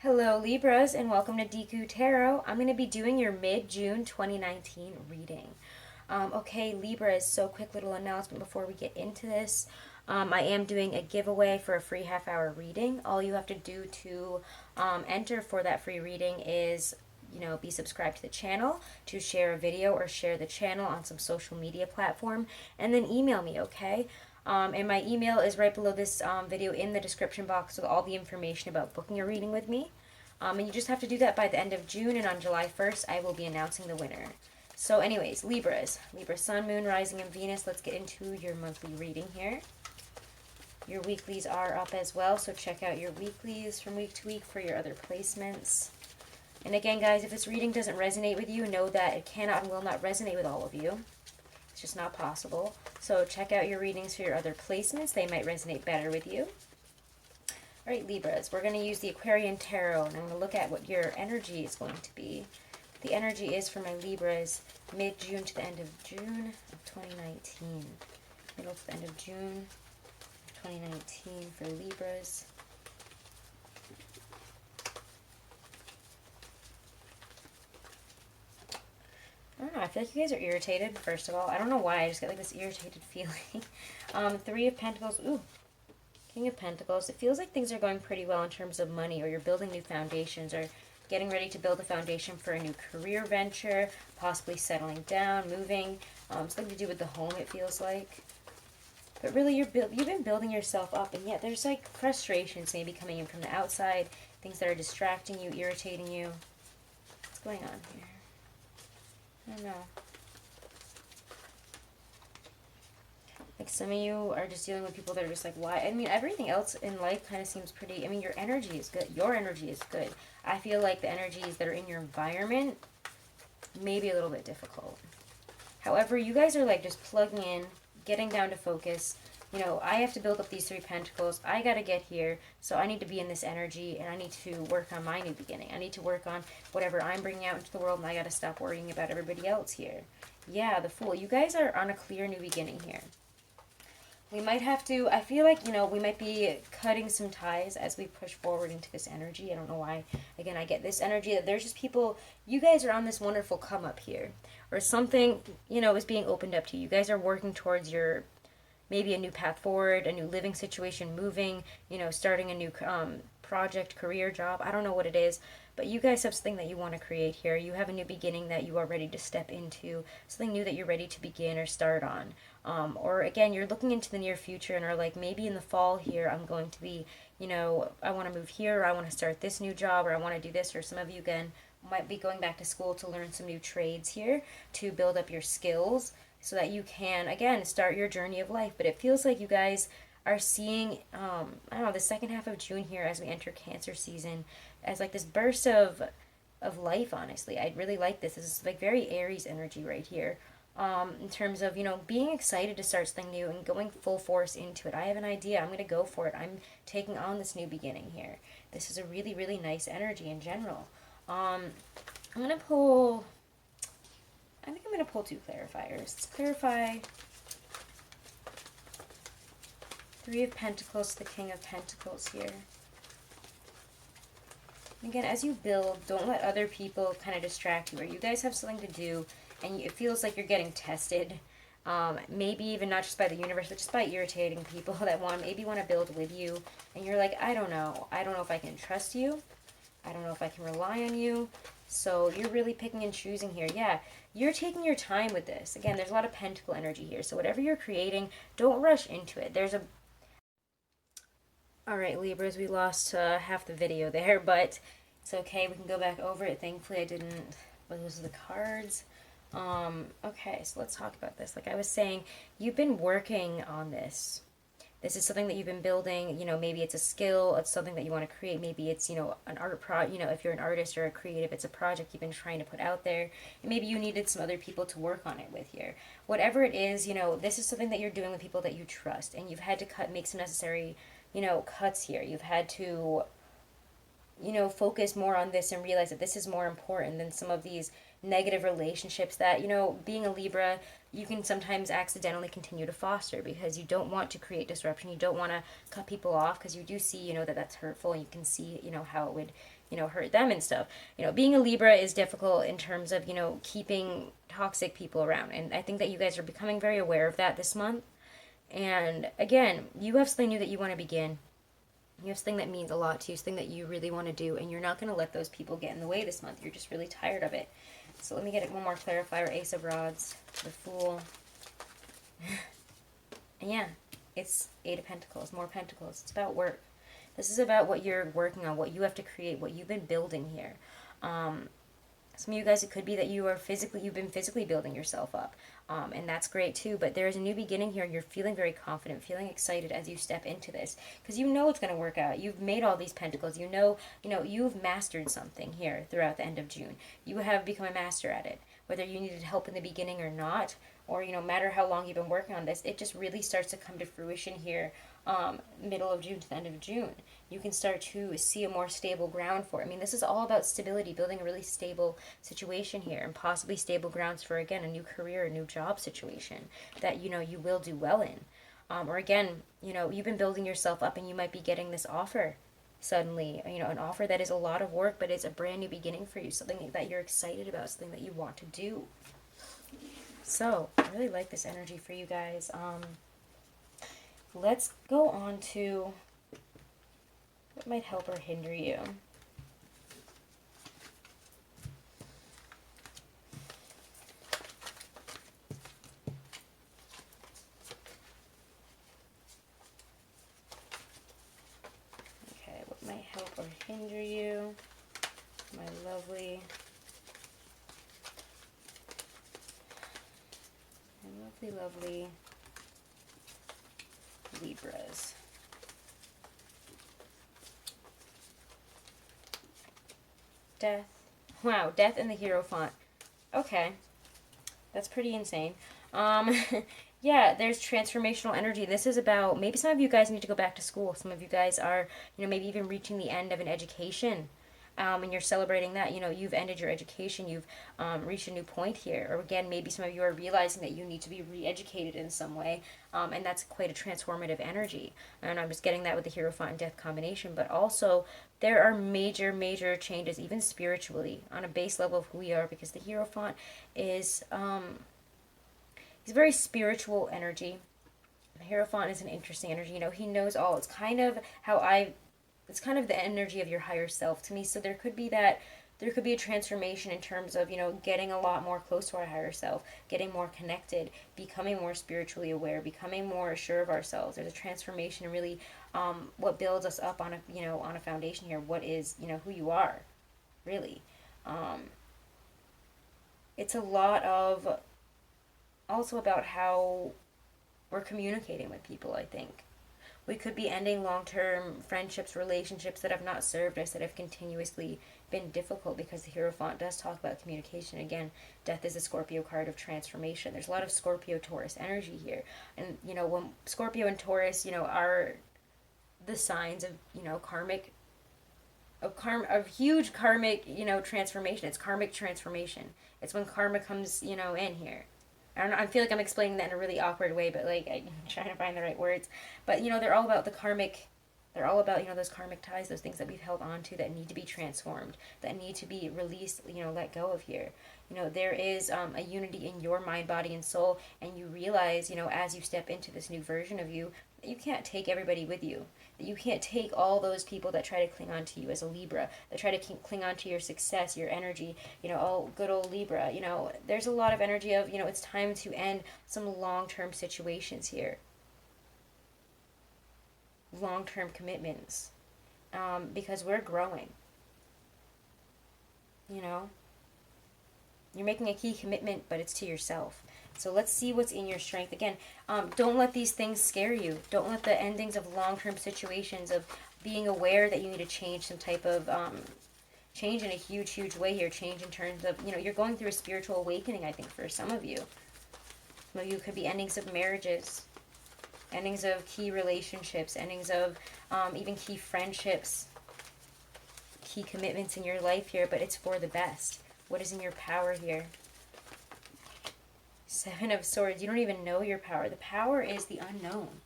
Hello Libras and welcome to Deku Tarot. I'm going to be doing your mid-June 2019 reading. Okay, Libras, so quick little announcement before we get into this. I am doing a giveaway for a free half-hour reading. All you have to do to enter for that free reading is, be subscribed to the channel, to share a video or share the channel on some social media platform, and then email me, okay? And my email is right below this video in the description box with all the information about booking a reading with me. And you just have to do that by the end of June, and on July 1st, I will be announcing the winner. So anyways, Libras. Libra Sun, Moon, Rising, and Venus. Let's get into your monthly reading here. Your weeklies are up as well, so check out your weeklies from week to week for your other placements. And again, guys, if this reading doesn't resonate with you, know that it cannot and will not resonate with all of you. It's just not possible. So check out your readings for your other placements. They might resonate better with you. All right, Libras, we're going to use the Aquarian Tarot, and I'm going to look at what your energy is going to be. The energy is for my Libras mid-June to the end of June of 2019. Middle to the end of June of 2019 for Libras. I don't know, I feel like you guys are irritated, first of all. I don't know why, I just get like this irritated feeling. Three of Pentacles, ooh, King of Pentacles. It feels like things are going pretty well in terms of money, or you're building new foundations, or getting ready to build a foundation for a new career venture, possibly settling down, moving, something to do with the home, it feels like. But really, you've been building yourself up, and yet there's like frustrations maybe coming in from the outside, things that are distracting you, irritating you. What's going on here? I don't know. Like some of you are just dealing with people that are just like, why? I mean, everything else in life kind of seems pretty, I mean, your energy is good. Your energy is good. I feel like the energies that are in your environment may be a little bit difficult. However, you guys are like just plugging in, getting down to focus. You know, I have to build up these three pentacles. I got to get here, so I need to be in this energy, and I need to work on my new beginning. I need to work on whatever I'm bringing out into the world, and I got to stop worrying about everybody else here. Yeah, the Fool. You guys are on a clear new beginning here. We might have to, I feel like, we might be cutting some ties as we push forward into this energy. I don't know why. Again, I get this energy that there's just people, you guys are on this wonderful come up here. Or something, is being opened up to you. You guys are working towards your, maybe a new path forward, a new living situation, moving, starting a new project, career, job. I don't know what it is, but you guys have something that you want to create here. You have a new beginning that you are ready to step into, something new that you're ready to begin or start on. Or again, you're looking into the near future and are like, maybe in the fall here, I'm going to be, I want to move here, or I want to start this new job, or I want to do this, or some of you, again, might be going back to school to learn some new trades here, to build up your skills, so that you can, again, start your journey of life. But it feels like you guys are seeing, I don't know, the second half of June here as we enter Cancer season as like this burst of life, honestly. I really like this. This is like very Aries energy right here. In terms of, being excited to start something new and going full force into it. I have an idea. I'm going to go for it. I'm taking on this new beginning here. This is a really, really nice energy in general. I'm going to pull... I think I'm going to pull two clarifiers. Let's clarify Three of Pentacles to the King of Pentacles here. Again, as you build, don't let other people kind of distract you, or you guys have something to do and it feels like you're getting tested. Maybe even not just by the universe, but just by irritating people that maybe want to build with you. And you're like, I don't know. I don't know if I can trust you. I don't know if I can rely on you. So you're really picking and choosing here. Yeah, you're taking your time with this. Again, there's a lot of pentacle energy here. So whatever you're creating, don't rush into it. Alright, Libras, we lost half the video there, but it's okay. We can go back over it. Thankfully, I didn't lose the cards. Okay, so let's talk about this. Like I was saying, you've been working on this. This is something that you've been building, maybe it's a skill, it's something that you want to create, maybe it's, an art if you're an artist or a creative, it's a project you've been trying to put out there, and maybe you needed some other people to work on it with here. Whatever it is, this is something that you're doing with people that you trust, and you've had to make some necessary, cuts here. You've had to, focus more on this and realize that this is more important than some of these negative relationships that, being a Libra, you can sometimes accidentally continue to foster because you don't want to create disruption. You don't want to cut people off because you do see, you know, that that's hurtful. And you can see, you know, how it would, you know, hurt them and stuff. You know, being a Libra is difficult in terms of, you know, keeping toxic people around. And I think that you guys are becoming very aware of that this month. And again, you have something new that you want to begin. You have something that means a lot to you, something that you really want to do, and you're not going to let those people get in the way this month. You're just really tired of it. So let me get one more clarifier. Ace of Rods, the Fool. And yeah, it's Eight of Pentacles, more Pentacles. It's about work. This is about what you're working on, what you have to create, what you've been building here. Some of you guys, it could be that you've been physically building yourself up. And that's great too, but there's a new beginning here and you're feeling very confident, feeling excited as you step into this because you know it's going to work out. You've made all these pentacles. You know, you've mastered something here throughout the end of June. You have become a master at it. Whether you needed help in the beginning or not, or, you know, matter how long you've been working on this, it just really starts to come to fruition here middle of June to the end of June. You can start to see a more stable ground for it. I mean, this is all about stability, building a really stable situation here, and possibly stable grounds for, again, a new career, a new job situation that, you know, you will do well in. Or again, you know, you've been building yourself up and you might be getting this offer suddenly, you know, an offer that is a lot of work, but it's a brand new beginning for you, something that you're excited about, something that you want to do. So, I really like this energy for you guys. Let's go on to what might help or hinder you. Okay, what might help or hinder you, my lovely Libras. Death. Wow, Death and the Hierophant. Okay. That's pretty insane. Yeah, there's transformational energy. This is about, maybe some of you guys need to go back to school. Some of you guys are, you know, maybe even reaching the end of an education. And you're celebrating that, you know, you've ended your education, you've reached a new point here. Or again, maybe some of you are realizing that you need to be re-educated in some way, and that's quite a transformative energy. And I'm just getting that with the Hierophant and Death combination. But also, there are major, major changes, even spiritually, on a base level of who we are, because the Hierophant is, he's a very spiritual energy. The Hierophant is an interesting energy. You know, he knows all. It's kind of it's kind of the energy of your higher self to me. So there could be a transformation in terms of, you know, getting a lot more close to our higher self, getting more connected, becoming more spiritually aware, becoming more sure of ourselves. There's a transformation in really what builds us up on a foundation here. What is, you know, who you are, really. It's a lot of also about how we're communicating with people, I think. We could be ending long-term friendships, relationships that have not served us, that have continuously been difficult, because the Hierophant does talk about communication. Again, Death is a Scorpio card of transformation. There's a lot of Scorpio-Taurus energy here. And, you know, when Scorpio and Taurus, you know, are the signs of, you know, of huge karmic, you know, transformation. It's karmic transformation. It's when karma comes, you know, in here. I don't know, I feel like I'm explaining that in a really awkward way, but like I'm trying to find the right words. But, you know, they're all about they're all about, you know, those karmic ties, those things that we've held on to that need to be transformed, that need to be released, you know, let go of here. You know, there is a unity in your mind, body, and soul, and you realize, you know, as you step into this new version of you, that you can't take everybody with you. That you can't take all those people that try to cling on to you as a Libra, that try to cling on to your success, your energy, you know, oh, good old Libra. You know, there's a lot of energy of, you know, it's time to end some long-term situations here. Long-term commitments. Because we're growing. You know? You're making a key commitment, but it's to yourself. So let's see what's in your strength. Again, don't let these things scare you. Don't let the endings of long-term situations, of being aware that you need to change some type of, change in a huge, huge way here. Change in terms of, you know, you're going through a spiritual awakening, I think, for some of you. Some of you could be endings of marriages, endings of key relationships, endings of even key friendships, key commitments in your life here, but it's for the best. What is in your power here? Seven of Swords. You don't even know your power. The power is the unknown.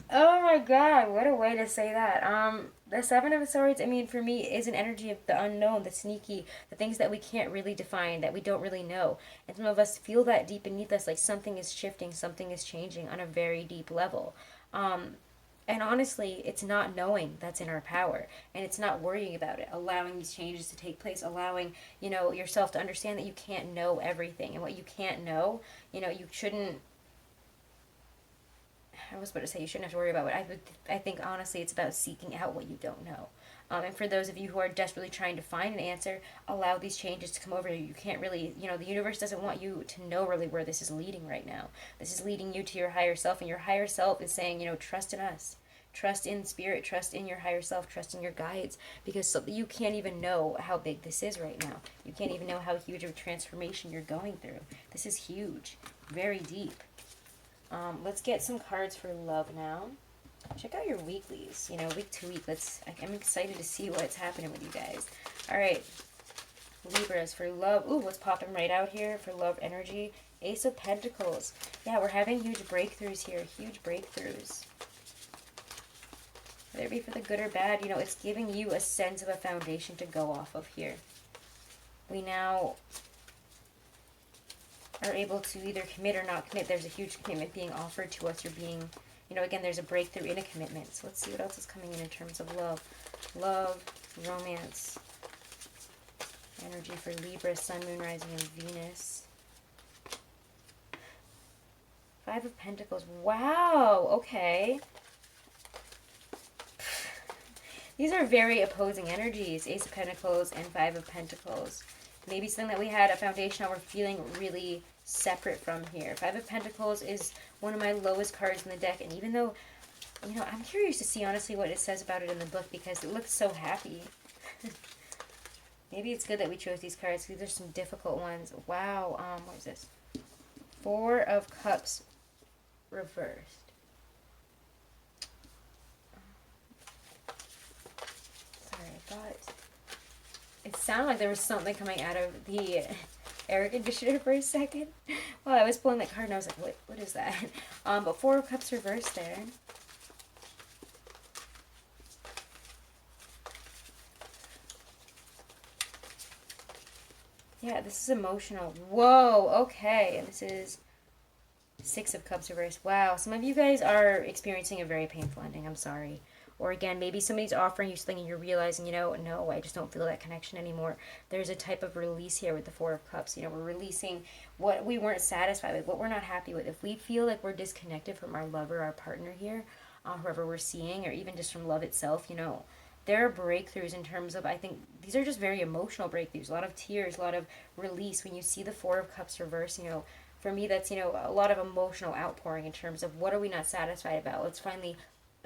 Oh my god, what a way to say that. The Seven of Swords, I mean, for me, is an energy of the unknown, the sneaky, the things that we can't really define, that we don't really know. And some of us feel that deep beneath us, like something is shifting, something is changing on a very deep level. And honestly, it's not knowing that's in our power, and it's not worrying about it, allowing these changes to take place, allowing, yourself to understand that you can't know everything, and what you can't know, you shouldn't. I was about to say you shouldn't have to worry about it. I think honestly, it's about seeking out what you don't know. And for those of you who are desperately trying to find an answer, allow these changes to come over you. You can't really, the universe doesn't want you to know really where this is leading right now. This is leading you to your higher self, and your higher self is saying, trust in us. Trust in spirit, trust in your higher self, trust in your guides, because you can't even know how big this is right now. You can't even know how huge of a transformation you're going through. This is huge, very deep. Let's get some cards for love now. Check out your weeklies, week to week. I'm excited to see what's happening with you guys. All right, Libras for love. Ooh, what's popping right out here for love energy? Ace of Pentacles. Yeah, we're having huge breakthroughs here, huge breakthroughs. Whether it be for the good or bad, it's giving you a sense of a foundation to go off of here. We now are able to either commit or not commit. There's a huge commitment being offered to us. You're being, again, there's a breakthrough in a commitment. So let's see what else is coming in terms of love. Love, romance, energy for Libra, Sun, Moon, Rising, and Venus. Five of Pentacles. Wow, okay. These are very opposing energies. Ace of Pentacles and Five of Pentacles. Maybe something that we had a foundation on we're feeling really separate from here. Five of Pentacles is one of my lowest cards in the deck. And even though, I'm curious to see honestly what it says about it in the book because it looks so happy. Maybe it's good that we chose these cards because these are some difficult ones. Wow. What is this? Four of Cups reversed. Sorry, I thought it sounded like there was something coming out of the air conditioner for a second. Well, I was pulling that card and I was like, what is that? But Four of Cups reversed there. Yeah, this is emotional. Whoa, okay. And this is Six of Cups reversed. Wow, some of you guys are experiencing a very painful ending. I'm sorry. Or again, maybe somebody's offering you something and you're realizing, no, I just don't feel that connection anymore. There's a type of release here with the Four of Cups. We're releasing what we weren't satisfied with, what we're not happy with. If we feel like we're disconnected from our lover, our partner here, whoever we're seeing, or even just from love itself, there are breakthroughs in terms of, I think, these are just very emotional breakthroughs. A lot of tears, a lot of release. When you see the Four of Cups reverse, for me, that's, a lot of emotional outpouring in terms of what are we not satisfied about. Let's finally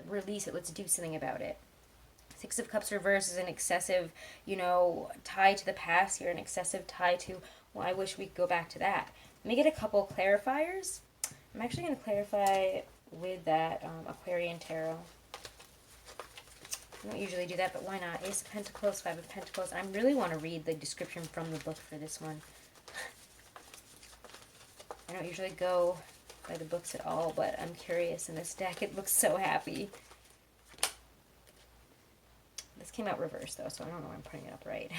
release it. Let's do something about it. Six of Cups reverse is an excessive, tie to the past here, an excessive tie to, well, I wish we could go back to that. Let me get a couple clarifiers. I'm actually going to clarify with that Aquarian Tarot. I don't usually do that, but why not? Ace of Pentacles, Five of Pentacles. I really want to read the description from the book for this one. I don't usually go by the books at all, but I'm curious in this deck. It looks so happy. This came out reversed, though, so I don't know why I'm putting it up right.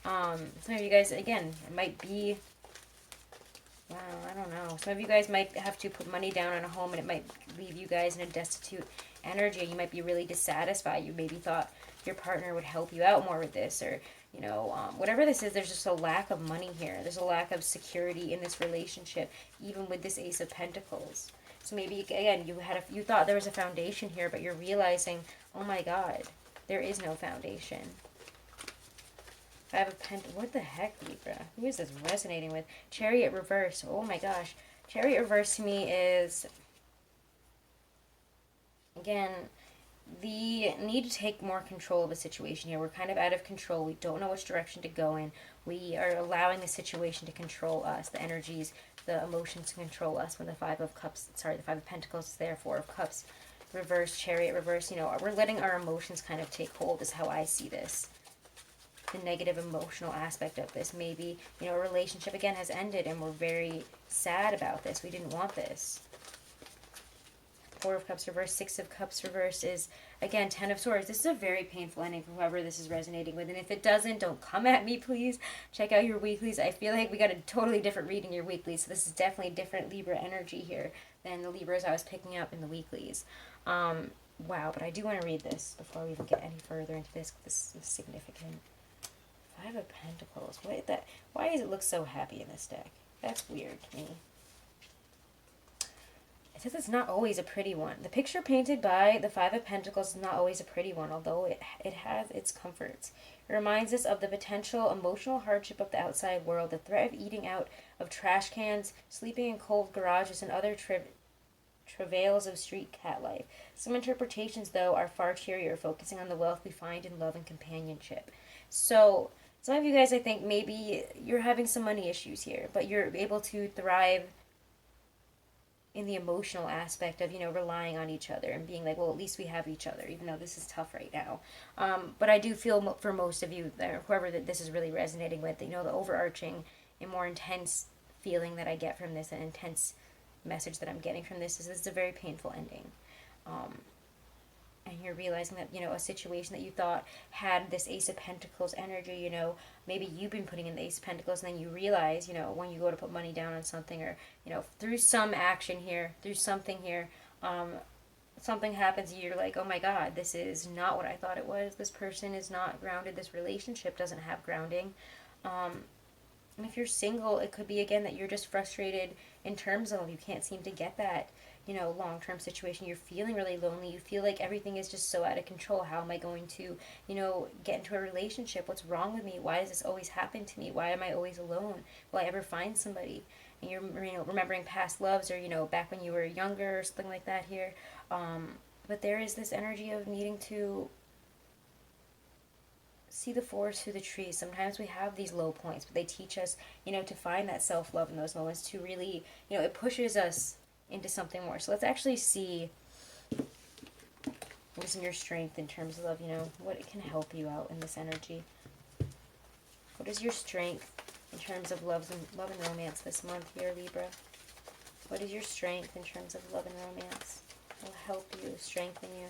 Some of you guys, again, it might be... Wow, I don't know. Some of you guys might have to put money down on a home, and it might leave you guys in a destitute energy. You might be really dissatisfied. You maybe thought your partner would help you out more with this, or whatever this is. There's just a lack of money here. There's a lack of security in this relationship, even with this Ace of Pentacles. So maybe again you thought there was a foundation here, but you're realizing, oh my God, there is no foundation. Five of Pentacles. What the heck, Libra? Who is this resonating with? Chariot reverse. Oh my gosh. Chariot reverse to me is, again, the need to take more control of the situation here. We're kind of out of control. We don't know which direction to go in. We are allowing the situation to control us. The energies, the emotions to control us. When the Five of Pentacles is there, Four of Cups reverse, Chariot reverse. We're letting our emotions kind of take hold is how I see this. the negative emotional aspect of this. Maybe, you know, a relationship, again, has ended and we're very sad about this. We didn't want this. Four of Cups reverse, Six of Cups reverse is, again, Ten of Swords. This is a very painful ending for whoever this is resonating with. And if it doesn't, don't come at me, please. Check out your weeklies. I feel like we got a totally different reading your weeklies. So this is definitely different Libra energy here than the Libras I was picking up in the weeklies. Wow, but I do want to read this before we even get any further into this. This is significant. Five of Pentacles. Why does it look so happy in this deck? That's weird to me. It says it's not always a pretty one. The picture painted by the Five of Pentacles is not always a pretty one, although it has its comforts. It reminds us of the potential emotional hardship of the outside world, the threat of eating out of trash cans, sleeping in cold garages, and other travails of street cat life. Some interpretations, though, are far cheerier, focusing on the wealth we find in love and companionship. So, some of you guys, I think, maybe you're having some money issues here, but you're able to thrive in the emotional aspect of, you know, relying on each other and being like, well, at least we have each other, even though this is tough right now. But I do feel for most of you, whoever that this is really resonating with, you know, the overarching and more intense feeling that I get from this, an intense message that I'm getting from this is a very painful ending. And you're realizing that, you know, a situation that you thought had this Ace of Pentacles energy, you know, maybe you've been putting in the Ace of Pentacles, and then you realize, you know, when you go to put money down on something, or, you know, through some action here, through something here, something happens and you're like, oh my God, this is not what I thought it was. This person is not grounded. This relationship doesn't have grounding. And if you're single, it could be, again, that you're just frustrated in terms of you can't seem to get that, you know, long-term situation. You're feeling really lonely. You feel like everything is just so out of control. How am I going to, you know, get into a relationship? What's wrong with me? Why does this always happen to me? Why am I always alone? Will I ever find somebody? And you're, you know, remembering past loves, or, you know, back when you were younger or something like that here. But there is this energy of needing to see the forest through the trees. Sometimes we have these low points, but they teach us, you know, to find that self-love in those moments, to really, you know, it pushes us into something more. So let's actually see what's in your strength in terms of love, you know, what it can help you out in this energy. What is your strength in terms of love and romance this month here, Libra? What is your strength in terms of love and romance? It will help you, strengthen you.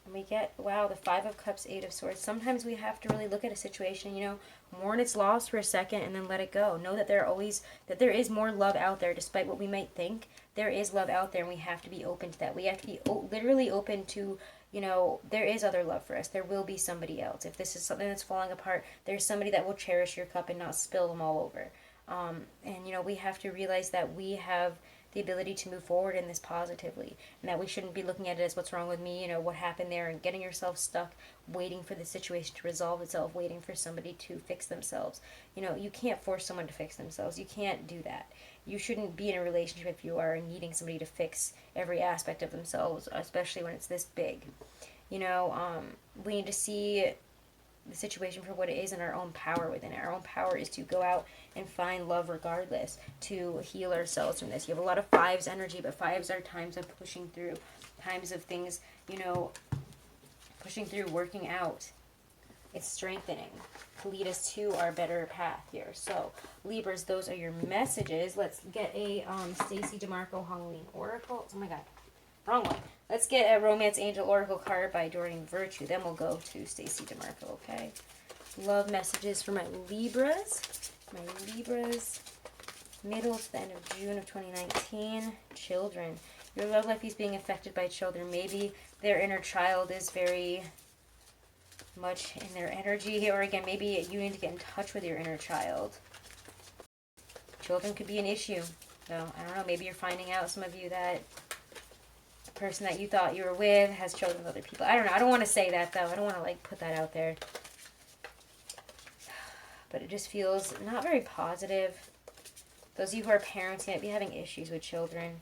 And we get, wow, the Five of Cups, Eight of Swords. Sometimes we have to really look at a situation, you know, mourn its loss for a second and then let it go. Know that there is more love out there, despite what we might think. There is love out there, and we have to be open to that. We have to be literally open to, you know, there is other love for us. There will be somebody else. If this is something that's falling apart, there's somebody that will cherish your cup and not spill them all over. And, you know, we have to realize that we have the ability to move forward in this positively, and that we shouldn't be looking at it as what's wrong with me, you know, what happened there, and getting yourself stuck waiting for the situation to resolve itself, waiting for somebody to fix themselves. You know, you can't force someone to fix themselves. You can't do that. You shouldn't be in a relationship if you are needing somebody to fix every aspect of themselves, especially when it's this big. You know, we need to see the situation for what it is, and our own power within it. Our own power is to go out and find love regardless, to heal ourselves from this. You have a lot of fives energy, but fives are times of pushing through, times of things, you know, pushing through, working out. It's strengthening to lead us to our better path here. So, Libras, those are your messages. Let's get a Stacey DeMarco Halloween Oracle. Oh my God, wrong one. Let's get a Romance Angel Oracle card by Doreen Virtue. Then we'll go to Stacey DeMarco, okay? Love messages for my Libras. My Libras. Middle to the end of June of 2019. Children. Your love life is being affected by children. Maybe their inner child is very much in their energy. Or again, maybe you need to get in touch with your inner child. Children could be an issue. So, I don't know. Maybe you're finding out, some of you, that person that you thought you were with has children with other people. I don't know. I don't want to say that, though. I don't want to, like, put that out there. But it just feels not very positive. Those of you who are parents, you might be having issues with children.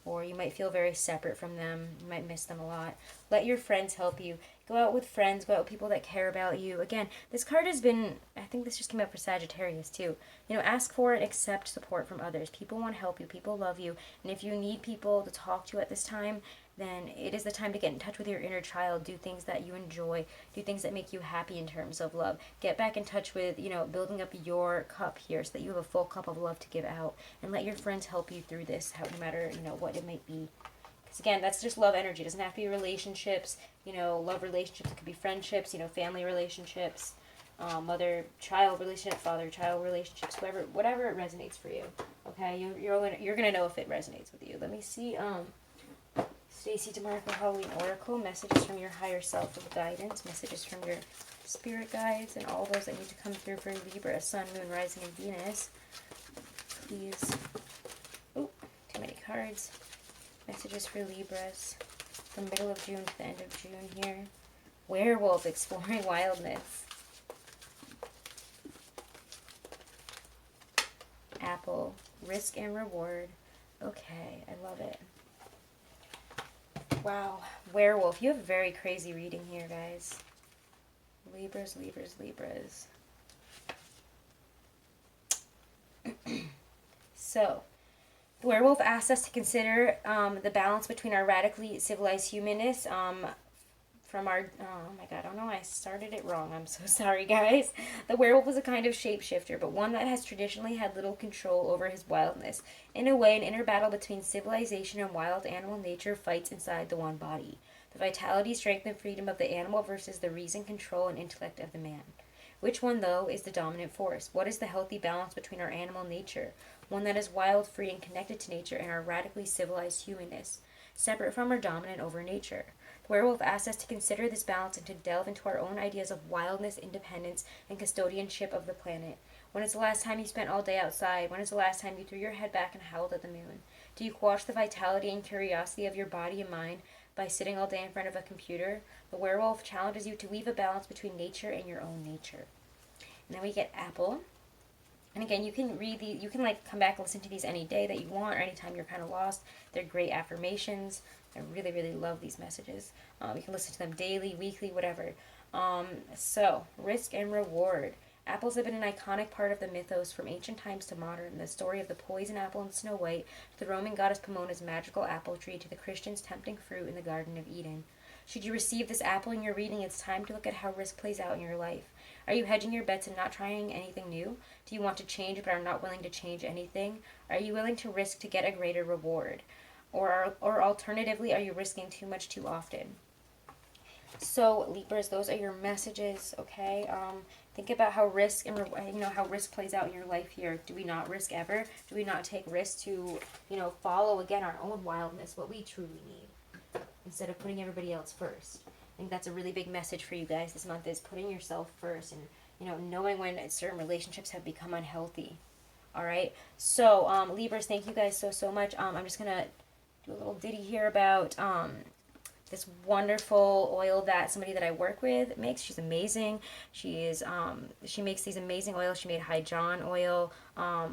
Or you might feel very separate from them. You might miss them a lot. Let your friends help you. Go out with friends. Go out with people that care about you. Again, this card has been, I think this just came up for Sagittarius too. You know, ask for and accept support from others. People want to help you. People love you. And if you need people to talk to at this time, then it is the time to get in touch with your inner child. Do things that you enjoy. Do things that make you happy in terms of love. Get back in touch with, you know, building up your cup here so that you have a full cup of love to give out. And let your friends help you through this, no matter, you know, what it might be. Because again, that's just love energy. It doesn't have to be relationships, you know, love relationships. It could be friendships, you know, family relationships, mother-child relationship, father-child relationships, whatever it resonates for you. Okay, you're gonna know if it resonates with you. Let me see. Stacy DeMarco Halloween Oracle, messages from your higher self of guidance, messages from your spirit guides, and all those that need to come through for Libra, Sun, Moon, Rising, and Venus. Please. Oh, too many cards. Messages for Libras from middle of June to the end of June here. Werewolf, exploring wildness. Apple, risk and reward. Okay, I love it. Wow, werewolf. You have a very crazy reading here, guys. Libras, Libras, Libras. So, the werewolf asks us to consider the balance between our radically civilized humanness from our, oh my god, I don't know why I started it wrong. I'm so sorry, guys. The werewolf is a kind of shapeshifter, but one that has traditionally had little control over his wildness. In a way, an inner battle between civilization and wild animal nature fights inside the one body. The vitality, strength, and freedom of the animal versus the reason, control, and intellect of the man. Which one, though, is the dominant force? What is the healthy balance between our animal nature, one that is wild, free, and connected to nature, and our radically civilized humanness, separate from or dominant over nature? The werewolf asks us to consider this balance and to delve into our own ideas of wildness, independence, and custodianship of the planet. When is the last time you spent all day outside? When is the last time you threw your head back and howled at the moon? Do you quash the vitality and curiosity of your body and mind by sitting all day in front of a computer? The werewolf challenges you to weave a balance between nature and your own nature. And then we get apple. And again, you can read these, you can like come back and listen to these any day that you want or anytime you're kind of lost. They're great affirmations. I really, really love these messages. You can listen to them daily, weekly, whatever. So, risk and reward. Apples have been an iconic part of the mythos from ancient times to modern. The story of the poison apple in Snow White, to the Roman goddess Pomona's magical apple tree, to the Christians' tempting fruit in the Garden of Eden. Should you receive this apple in your reading, it's time to look at how risk plays out in your life. Are you hedging your bets and not trying anything new? Do you want to change but are not willing to change anything? Are you willing to risk to get a greater reward? Or alternatively, are you risking too much too often? So, Libras, those are your messages, okay? Think about how risk and how risk plays out in your life here. Do we not risk ever? Do we not take risks to, follow again our own wildness, what we truly need, instead of putting everybody else first? I think that's a really big message for you guys this month, is putting yourself first and knowing when certain relationships have become unhealthy. All right. So, Libras, thank you guys so much. I'm just gonna do a little ditty here about this wonderful oil that somebody that I work with makes. She's amazing. She makes these amazing oils. She made High John oil,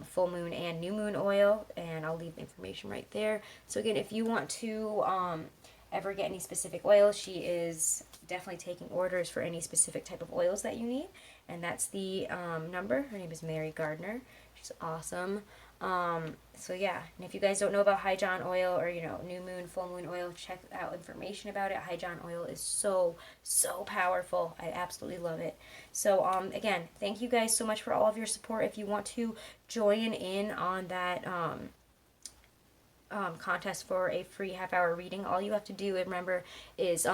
full moon and new moon oil, and I'll leave the information right there. So again, if you want to ever get any specific oils, she is definitely taking orders for any specific type of oils that you need, and that's the number. Her name is Mary Gardner. She's awesome. So yeah, and if you guys don't know about High John oil or, new moon, full moon oil, check out information about it. High John oil is so powerful. I absolutely love it. So, again, thank you guys so much for all of your support. If you want to join in on that, contest for a free half-hour reading, all you have to do, remember, is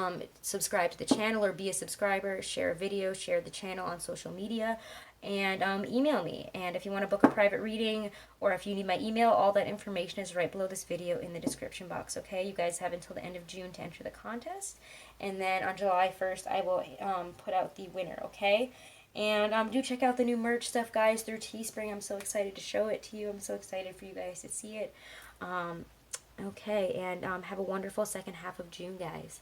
subscribe to the channel or be a subscriber, share a video, share the channel on social media, and email me. And if you want to book a private reading or if you need my email, all that information is right below this video in the description box, okay? You guys have until the end of June to enter the contest, and then on July 1st I will put out the winner, okay? And do check out the new merch stuff, guys, through Teespring. I'm so excited to show it to you. I'm so excited for you guys to see it. Okay, and have a wonderful second half of June, guys.